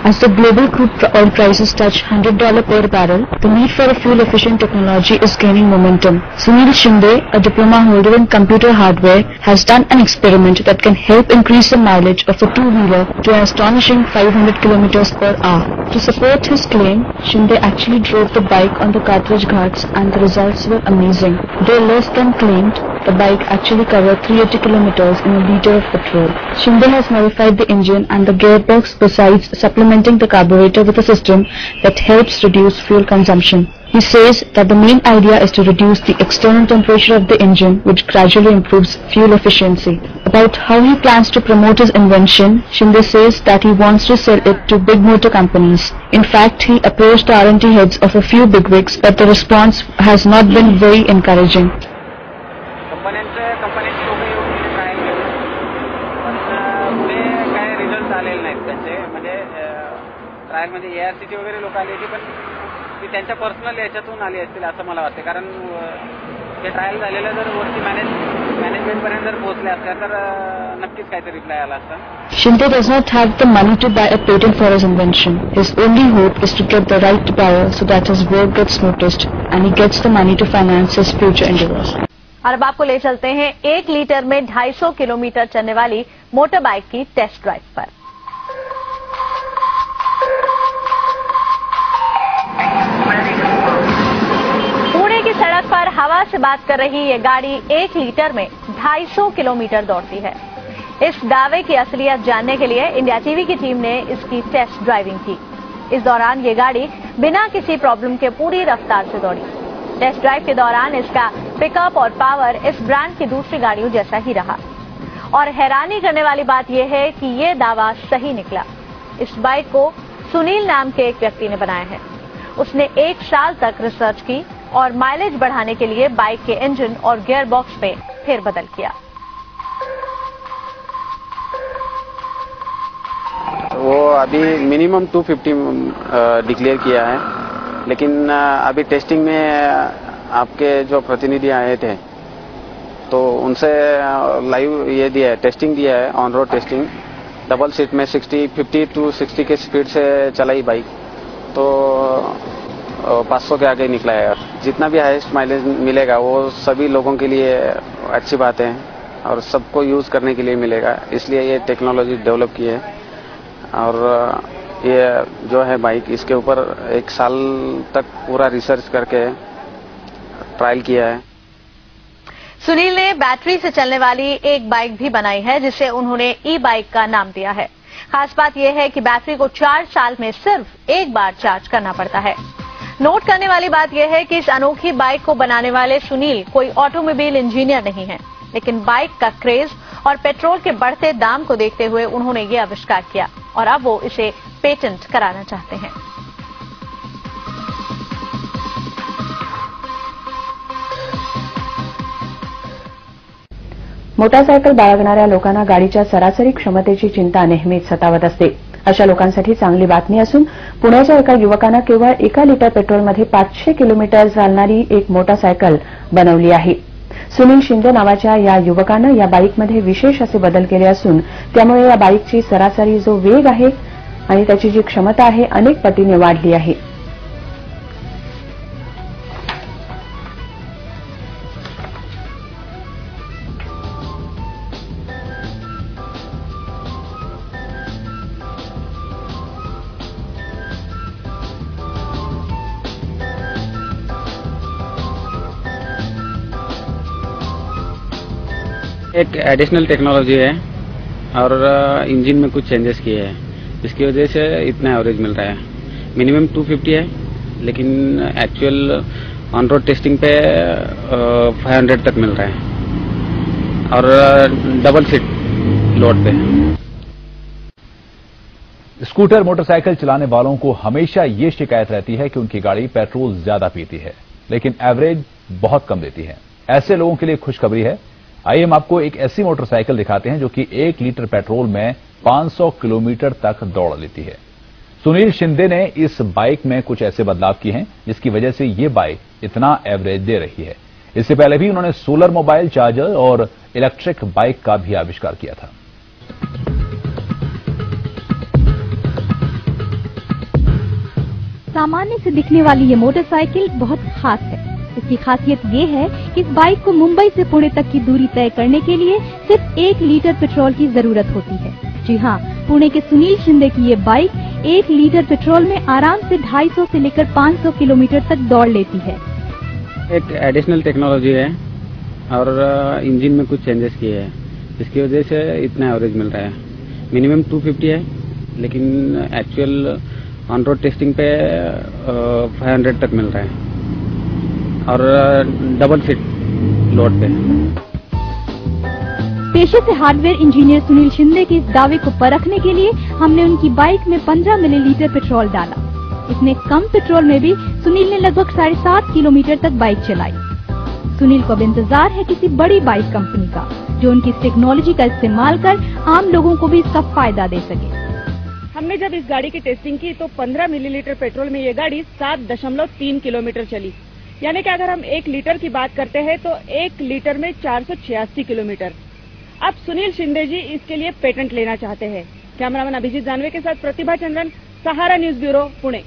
As the global crude oil prices touch $100 per barrel, the need for a fuel-efficient technology is gaining momentum. Sunil Shinde, a diploma holder in computer hardware, has done an experiment that can help increase the mileage of a two-wheeler to an astonishing 500 kilometers per hour. To support his claim, Shinde actually drove the bike on the Kartrej Ghats and the results were amazing. Though less than claimed, the bike actually covered 380 kilometers in a liter of petrol. Shinde has modified the engine and the gearbox besides supplementing the carburetor with a system that helps reduce fuel consumption. He says that the main idea is to reduce the external temperature of the engine, which gradually improves fuel efficiency. About how he plans to promote his invention, Shinde says that he wants to sell it to big motor companies. In fact, he approached the R&D heads of a few bigwigs, but the response has not been very encouraging. कंपनीचे लोक येऊन trial केलं पण पुढे काय result आलेले नाहीत त्यांचे म्हणजे ट्रायल म्हणजे ARCची वगैरे लोक आली होती पण ती त्यांच्या पर्सनल याच्यातून आली असतील असं मला वाटतं कारण हे ट्रायल झालेलं जर वरती मॅनेजमेंटपर्यंत जर पोहोचले असल्या तर नक्कीच काहीतरी रिप्लाय आला असता. Shinde does not have the money to buy a patent for his invention. His only hope is to get the right buyer so that his work gets noticed and he gets the money to finance his future endeavors. और अब आपको ले चलते हैं 1 litre में 250 kilometre चलने वाली motor bike की टेस्ट ड्राइव पर। पुणे की सड़क पर हवा से बात कर रही ये गाड़ी 1 लीटर में 250 किलोमीटर दौड़ती है। इस दावे की असलियत जानने के लिए इंडिया टीवी की टीम ने इसकी टेस्ट ड्राइविंग की। इस दौरान ये गाड़ी बिना किसी प्रॉब्लम के पूरी रफ्तार से दौड़ी। टेस्ट ड्राइव के दौरान इसका पिकअप और पावर इस ब्रांड की दूसरी गाड़ियों जैसा ही रहा और हैरानी करने वाली बात यह है कि यह दावा सही निकला। इस बाइक को सुनील नाम के एक व्यक्ति ने बनाया है। उसने 1 साल तक रिसर्च की और माइलेज बढ़ाने के लिए बाइक के इंजन और गियर बॉक्स में फेरबदल किया। वो अभी मिनिमम 250 डिक्लेयर किया है लेकिन अभी टेस्टिंग में आपके जो प्रतिनिधि आए थे तो उनसे लाइव ये दिया है टेस्टिंग दिया है on road testing double seat में 50 टू 60 के स्पीड से चलाई बाइक तो 500 के आगे निकला है। जितना भी हाईएस्ट माइलेज मिलेगा वो सभी लोगों के लिए अच्छी बात है और सबको यूज करने के लिए मिलेगा इसलिए ये टेक्नोलॉजी डेवलप की है और ये जो है बाइक इसके ऊपर 1 साल तक पूरा रिसर्च करके ट्रायल किया है। सुनील ने बैटरी से चलने वाली एक बाइक भी बनाई है जिसे उन्होंने ई-बाइक का नाम दिया है। खास बात यह है कि बैटरी को 4 साल में सिर्फ 1 बार चार्ज करना पड़ता है। नोट करने वाली बात यह है कि इस अनोखी बाइक को बनाने वाले सुनील कोई ऑटोमोबाइल इंजीनियर नहीं है लेकिन बाइक का क्रेज और पेट्रोल के बढ़ते दाम को देखते हुए उन्होंने ये आविष्कार किया और अब वो इसे पेटेंट कराना चाहते हैं। मोटारसायकल बाळगणाऱ्या लोकांना गाडीच्या सरासरी क्षमतेची चिंता नेहमीच सतावत असते। अशा लोकांसाठी चांगली बातमी असून पुण्याच्या एका युवकानं केवळ 1 लिटर पेट्रोलमध्ये 500 किलोमीटर चालणारी एक मोटारसायकल बनवली आहे। सुनील शिंदे नावाच्या या युवकानं या बाईकमध्ये विशेष असे बदल केले असून त्यामुळे या बाईकची सरासरी जो वेग आहे आणि त्याची जी क्षमता आहे अनेक पटीने वाढली आहे। एक एडिशनल टेक्नोलॉजी है और इंजन में कुछ चेंजेस किए हैं जिसकी वजह से इतना एवरेज मिल रहा है। मिनिमम 250 है लेकिन एक्चुअल ऑन रोड टेस्टिंग पे 500 तक मिल रहा है और डबल सीट लोड पे। स्कूटर मोटरसाइकिल चलाने वालों को हमेशा ये शिकायत रहती है कि उनकी गाड़ी पेट्रोल ज्यादा पीती है लेकिन एवरेज बहुत कम देती है। ऐसे लोगों के लिए खुशखबरी है। आइए हम आपको एक ऐसी मोटरसाइकिल दिखाते हैं जो कि 1 लीटर पेट्रोल में 500 किलोमीटर तक दौड़ लेती है। सुनील शिंदे ने इस बाइक में कुछ ऐसे बदलाव किए हैं जिसकी वजह से ये बाइक इतना एवरेज दे रही है। इससे पहले भी उन्होंने सोलर मोबाइल चार्जर और इलेक्ट्रिक बाइक का भी आविष्कार किया था। सामान्य से दिखने वाली ये मोटरसाइकिल बहुत खास है। इसकी खासियत ये है कि इस बाइक को मुंबई से पुणे तक की दूरी तय करने के लिए सिर्फ 1 लीटर पेट्रोल की जरूरत होती है। जी हाँ, पुणे के सुनील शिंदे की ये बाइक 1 लीटर पेट्रोल में आराम से 250 से लेकर 500 किलोमीटर तक दौड़ लेती है। एक एडिशनल टेक्नोलॉजी है और इंजन में कुछ चेंजेस किए हैं, इसकी वजह से इतना एवरेज मिल रहा है। मिनिमम 250 है, लेकिन एक्चुअल ऑन रोड टेस्टिंग पे 500 तक मिल रहा है और डबल सीट लोड पे। पेशे से हार्डवेयर इंजीनियर सुनील शिंदे के इस दावे को परखने के लिए हमने उनकी बाइक में 15 मिलीलीटर पेट्रोल डाला। इतने कम पेट्रोल में भी सुनील ने लगभग 7.5 किलोमीटर तक बाइक चलाई। सुनील को अब इंतजार है किसी बड़ी बाइक कंपनी का, जो उनकी इस टेक्नोलॉजी का इस्तेमाल कर आम लोगों को भी इसका फायदा दे सके। हमने जब इस गाड़ी की टेस्टिंग की तो 15 मिलीलीटर पेट्रोल में ये गाड़ी 7.3 किलोमीटर चली। यानी कि अगर हम 1 लीटर की बात करते हैं तो 1 लीटर में 486 किलोमीटर। अब सुनील शिंदे जी इसके लिए पेटेंट लेना चाहते हैं। कैमरामैन अभिजीत जानवे के साथ प्रतिभा चंद्रन, सहारा न्यूज ब्यूरो, पुणे।